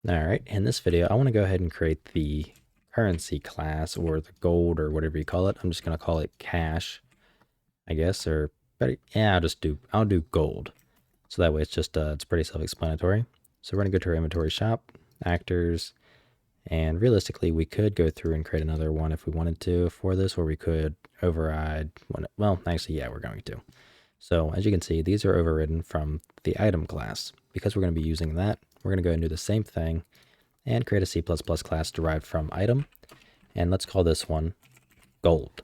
All right, in this video, I want to go ahead and create the currency class or the gold or whatever you call it. I'm just going to call it cash, I guess, or better, yeah, I'll do gold. So that way it's just, it's pretty self-explanatory. So we're going to go to our inventory shop, actors, and realistically, we could go through and create another one if we wanted to for this, or we could override one. Well, actually, yeah, we're going to. So as you can see, these are overridden from the item class. Because we're going to be using that, we're going to go and do the same thing and create a C++ class derived from item. And let's call this one gold.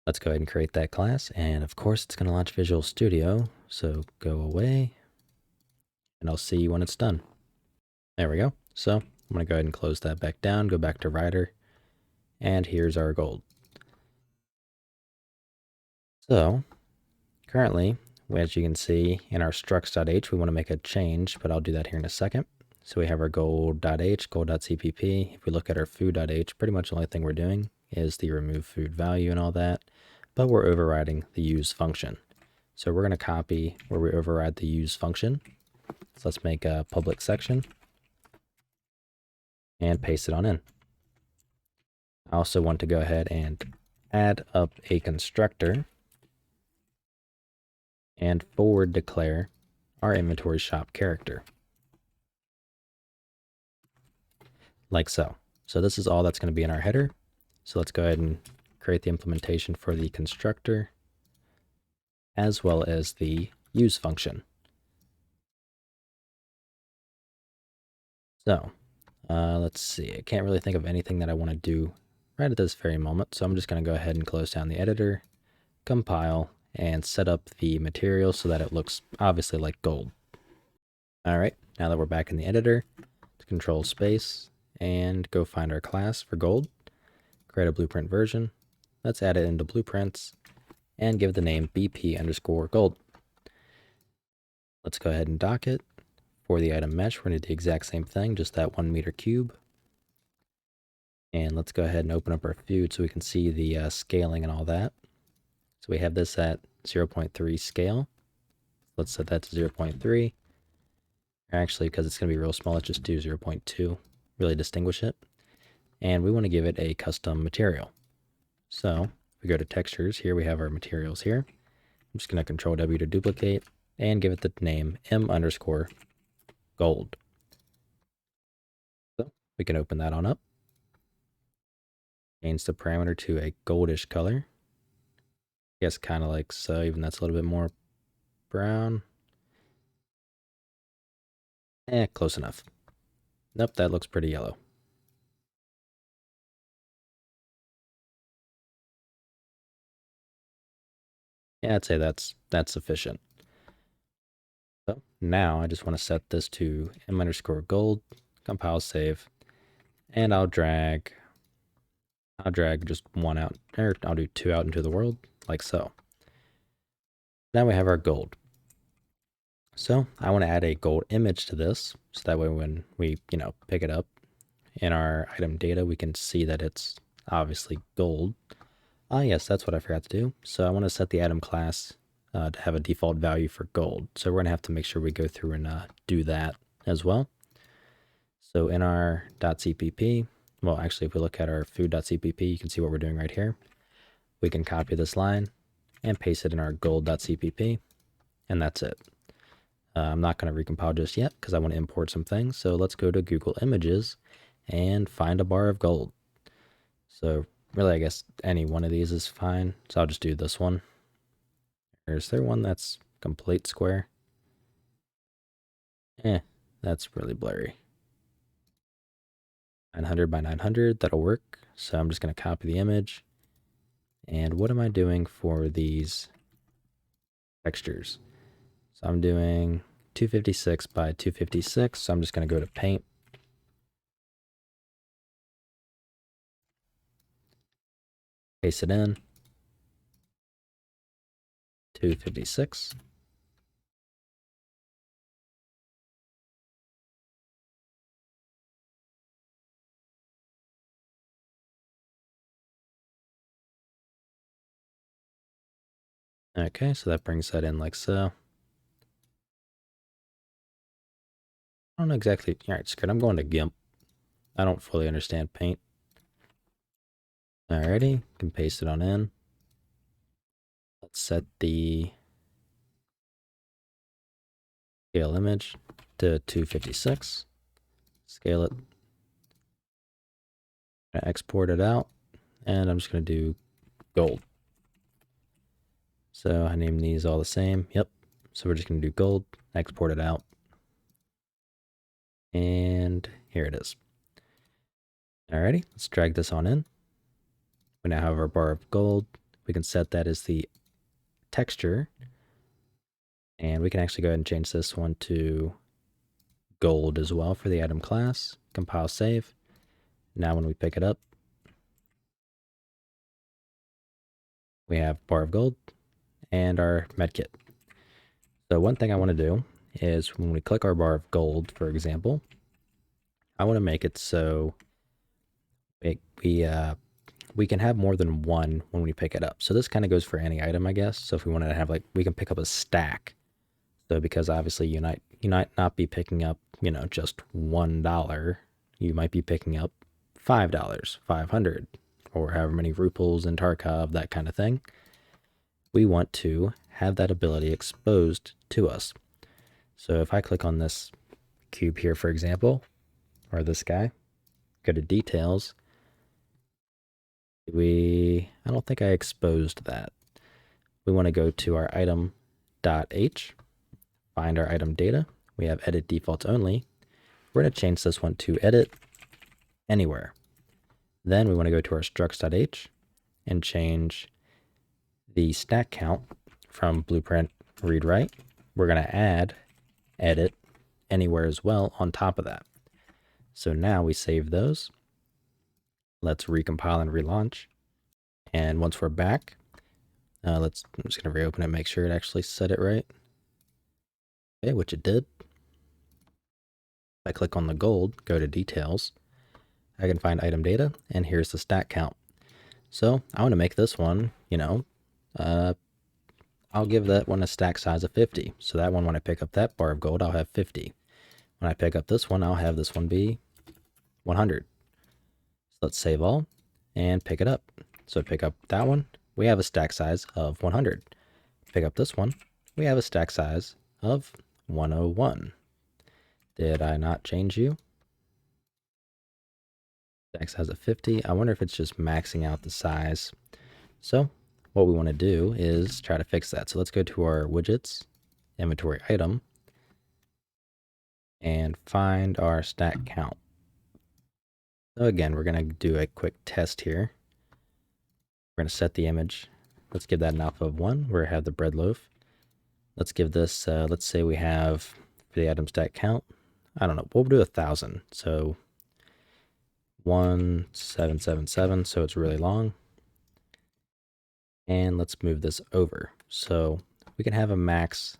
Let's go ahead and create that class. And of course, it's going to launch Visual Studio. So go away and I'll see you when it's done. There we go. So I'm going to go ahead and close that back down, go back to Rider, and here's our gold. So currently, as you can see in our structs.h, we want to make a change, but I'll do that here in a second. So we have our gold.h, gold.cpp. If we look at our food.h, pretty much the only thing we're doing is the remove food value and all that, but we're overriding the use function. So we're going to copy where we override the use function. So let's make a public section and paste it on in. I also want to go ahead and add up a constructor and forward declare our inventory shop character. Like so. So this is all that's going to be in our header. So let's go ahead and create the implementation for the constructor as well as the use function. So let's see. I can't really think of anything that I want to do right at this very moment. So I'm just going to go ahead and close down the editor, compile, and set up the material so that it looks obviously like gold. All right, now that we're back in the editor, control space and go find our class for gold, create a blueprint version. Let's add it into blueprints and give the name BP_gold. Let's go ahead and dock it. For the item mesh, we're going to do the exact same thing, just that 1 meter cube. And let's go ahead and open up our food so we can see the scaling and all that. So we have this at 0.3 scale. Let's set that to 0.3. Actually, because it's going to be real small, let's just do 0.2, really distinguish it. And we want to give it a custom material. So if we go to textures, here we have our materials here. I'm just going to Control W to duplicate and give it the name M_gold. So we can open that on up. Change the parameter to a goldish color. I guess kind of like so, even that's a little bit more brown. Close enough. Nope, that looks pretty yellow. Yeah, I'd say that's sufficient. So now I just want to set this to M_gold, compile, save, and I'll drag just one out, or I'll do two out into the world, like so. Now we have our gold. So I want to add a gold image to this, so that way when we, pick it up in our item data, we can see that it's obviously gold. Yes, that's what I forgot to do. So I want to set the item class to have a default value for gold. So we're going to have to make sure we go through and do that as well. So in our .cpp, well, actually, if we look at our food.cpp, you can see what we're doing right here. We can copy this line and paste it in our gold.cpp, and that's it. I'm not going to recompile just yet because I want to import some things. So let's go to Google Images and find a bar of gold. So really, I guess any one of these is fine. So I'll just do this one. Or is there one that's complete square? That's really blurry. 900 by 900, that'll work. So I'm just going to copy the image. And what am I doing for these textures? So I'm doing 256 by 256. So I'm just going to go to paint. Paste it in. 256. Okay, so that brings that in like so. I don't know exactly. All right, screw it. I'm going to GIMP. I don't fully understand Paint. Alrighty, can paste it on in. Let's set the scale image to 256. Scale it. Export it out, and I'm just going to do gold. So I named these all the same. Yep. So we're just going to do gold, export it out. And here it is. Alrighty, let's drag this on in. We now have our bar of gold. We can set that as the texture. And we can actually go ahead and change this one to gold as well for the item class. Compile, save. Now when we pick it up, we have bar of gold and our medkit. So one thing I want to do is when we click our bar of gold, for example, I want to make it so we can have more than one when we pick it up. So this kind of goes for any item, I guess. So if we wanted to have we can pick up a stack. So because obviously you might not be picking up, just $1. You might be picking up $5, 500, or however many ruples in Tarkov, that kind of thing. We want to have that ability exposed to us. So if I click on this cube here, for example, or this guy, go to details, I don't think I exposed that. We want to go to our item.h, find our item data. We have edit defaults only. We're going to change this one to edit anywhere. Then we want to go to our structs.h and change the stack count from blueprint read write. We're going to add edit anywhere as well on top of that. So now we save those. Let's recompile and relaunch. And once we're back, I'm just going to reopen it, make sure it actually set it right. Okay, which it did. If I click on the gold, go to details, I can find item data, and here's the stack count. So I want to make this one, I'll give that one a stack size of 50. So that one, when I pick up that bar of gold, I'll have 50. When I pick up this one, I'll have this one be 100. So let's save all and pick it up. So pick up that one, we have a stack size of 100. Pick up this one, we have a stack size of 101. Did I not change you? Stack size of 50. I wonder if it's just maxing out the size. So what we want to do is try to fix that. So let's go to our widgets, inventory item, and find our stack count. So again, we're going to do a quick test here. We're going to set the image. Let's give that an alpha of 1 where I have the bread loaf. Let's give this, let's say we have for the item stack count, I don't know, we'll do 1,000. So 1777, so it's really long. And let's move this over. So we can have a max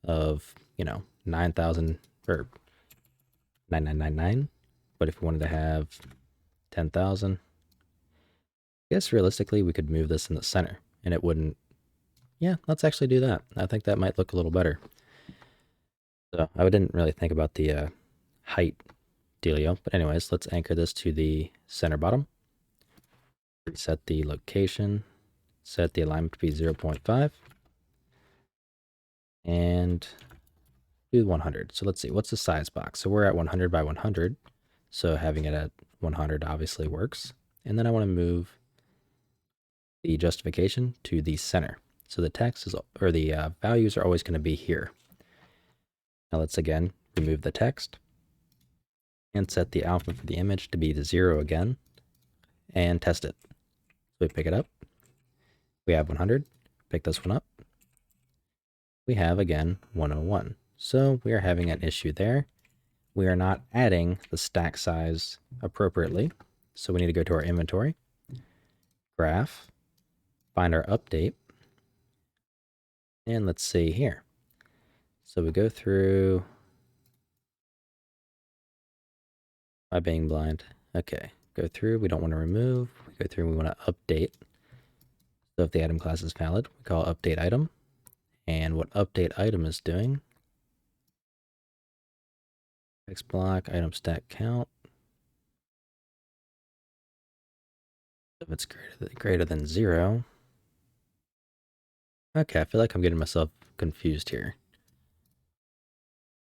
of, 9,000 or 9999. But if we wanted to have 10,000, I guess realistically we could move this in the center and it wouldn't. Yeah, let's actually do that. I think that might look a little better. So I didn't really think about the height dealio. But anyways, let's anchor this to the center bottom. Reset the location. Set the alignment to be 0.5. And do 100. So let's see, what's the size box? So we're at 100 by 100. So having it at 100 obviously works. And then I want to move the justification to the center. So the text is, or the values are always going to be here. Now let's again remove the text and set the alpha for the image to be the 0 again and test it. So we pick it up. We have 100. Pick this one up. We have again 101. So we are having an issue there. We are not adding the stack size appropriately. So we need to go to our inventory, graph, find our update, and let's see here. So we go through by being blind. Okay, go through, we don't want to remove. We go through, we want to update. So if the item class is valid, we call update item. And what update item is doing Text block, item stack count. If it's greater than 0. Okay, I feel like I'm getting myself confused here.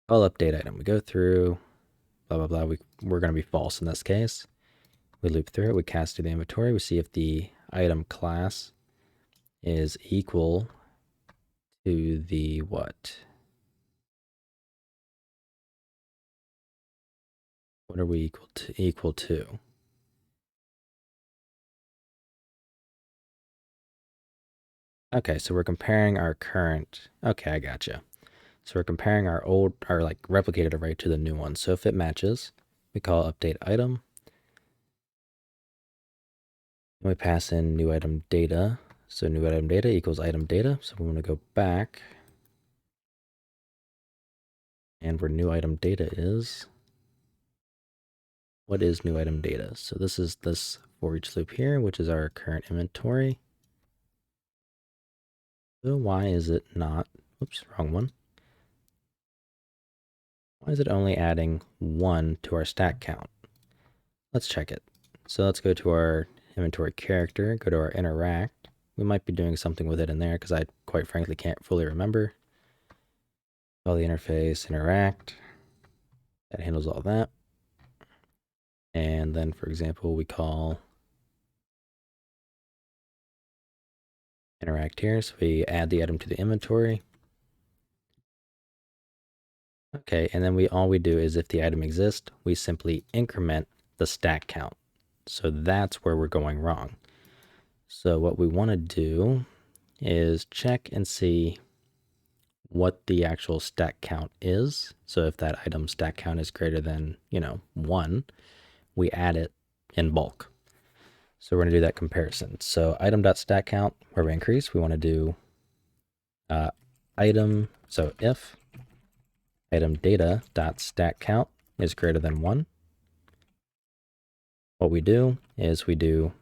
I'll update item. We go through, blah, blah, blah. We're going to be false in this case. We loop through it. We cast to the inventory. We see if the item class is equal to the what? What are we equal to? Okay, so we're comparing our current. Okay, I gotcha. So we're comparing our like replicated array to the new one. So if it matches, we call update item. And we pass in new item data. So new item data equals item data. So we want to go back. And where new item data is, what is new item data? So this is this for each loop here, which is our current inventory. So why is it not, oops, wrong one. Why is it only adding 1 to our stack count? Let's check it. So let's go to our inventory character, go to our interact. We might be doing something with it in there because I quite frankly can't fully remember. Call the interface interact. That handles all that. And then, for example, we call interact here. So we add the item to the inventory. Okay, and then all we do is if the item exists, we simply increment the stack count. So that's where we're going wrong. So what we want to do is check and see what the actual stack count is. So if that item stack count is greater than, 1, we add it in bulk. So we're going to do that comparison. So item.stack count, where we increase, we want to do item. So if item data.stack count is greater than 1, what we do is we do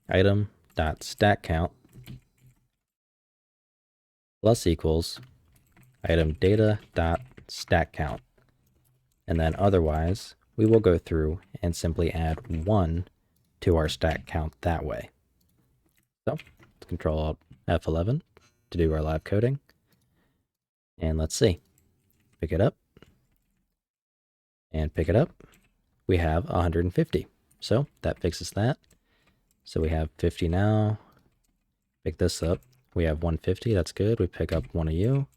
item.stack count plus equals item data.stack count. And then otherwise, we will go through and simply add 1 to our stack count that way. So let's Control F11 to do our live coding. And let's see. Pick it up. And pick it up. We have 150. So that fixes that. So we have 50 now. Pick this up. We have 150. That's good. We pick up one of you.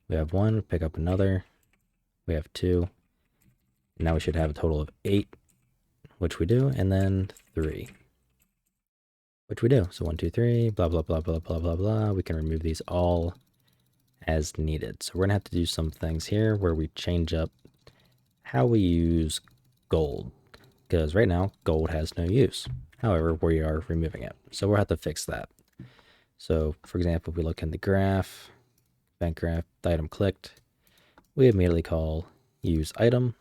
We have 1. We pick up another. We have 2. Now we should have a total of 8, which we do, and then 3, which we do. So 1, 2, 3, blah, blah, blah, blah, blah, blah, blah. We can remove these all as needed. So we're going to have to do some things here where we change up how we use gold, because right now gold has no use. However, we are removing it. So we'll have to fix that. So for example, if we look in the graph, event graph, the item clicked, we immediately call use item.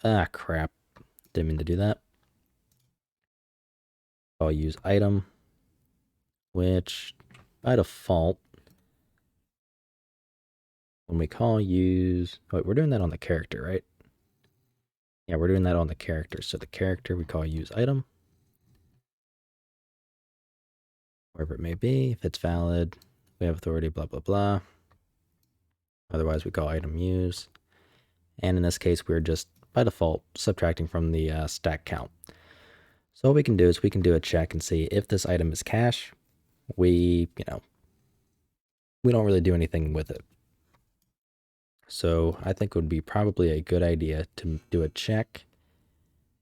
Ah, crap. Didn't mean to do that. I'll use item, which by default, when we call use, wait, we're doing that on the character, right? Yeah, we're doing that on the character. So the character we call use item, wherever it may be. If it's valid, we have authority, blah, blah, blah. Otherwise, we call item use. And in this case, we're just by default subtracting from the stack count. So what we can do is we can do a check and see if this item is cache. We don't really do anything with it. So I think it would be probably a good idea to do a check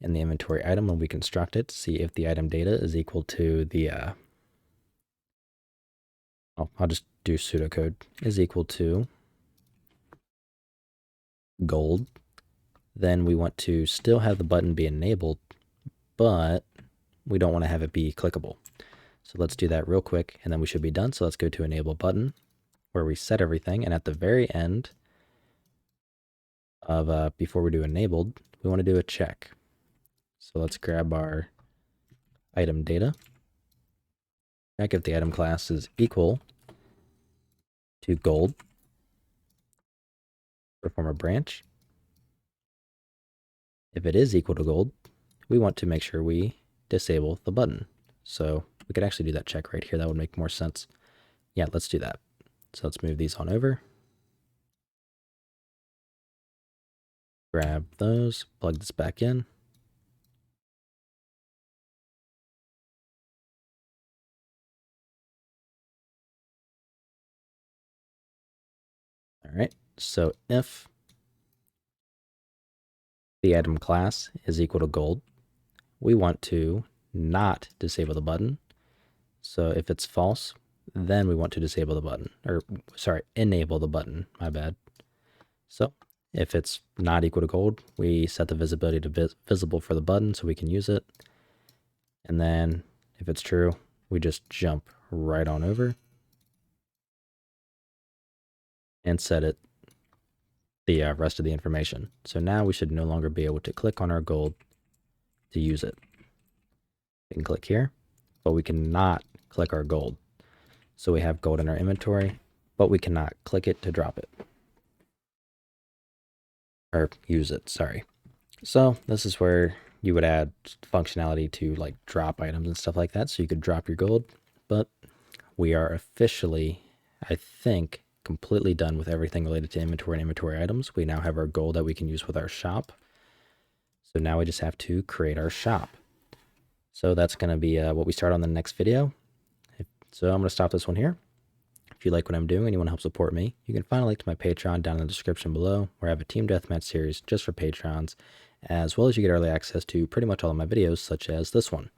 in the inventory item when we construct it to see if the item data is equal to the, I'll just do pseudocode, is equal to gold. Then we want to still have the button be enabled, but we don't want to have it be clickable. So let's do that real quick and then we should be done. So let's go to enable button where we set everything. And at the very end of before we do enabled, we want to do a check. So let's grab our item data. Check if the item class is equal to gold. Perform a branch. If it is equal to gold, we want to make sure we disable the button. So we could actually do that check right here. That would make more sense. Yeah, let's do that. So let's move these on over. Grab those, plug this back in. All right, so if the item class is equal to gold, we want to not disable the button. So if it's false, then we want to disable the button, or sorry, enable the button, my bad. So if it's not equal to gold, we set the visibility to visible for the button so we can use it. And then if it's true, we just jump right on over and set it the rest of the information. So now we should no longer be able to click on our gold to use it. We can click here, but we cannot click our gold. So we have gold in our inventory, but we cannot click it to drop it. Or use it, sorry. So this is where you would add functionality to like drop items and stuff like that, so you could drop your gold. But we are officially, I think, completely done with everything related to inventory and inventory items. We now have our gold that we can use with our shop. So now we just have to create our shop. So that's going to be what we start on the next video. So I'm going to stop this one here. If you like what I'm doing and you want to help support me, you can find a link to my Patreon down in the description below, where I have a Team Deathmatch series just for Patrons, as well as you get early access to pretty much all of my videos, such as this one.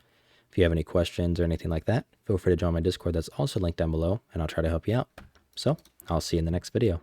If you have any questions or anything like that, feel free to join my Discord that's also linked down below, and I'll try to help you out. So, I'll see you in the next video.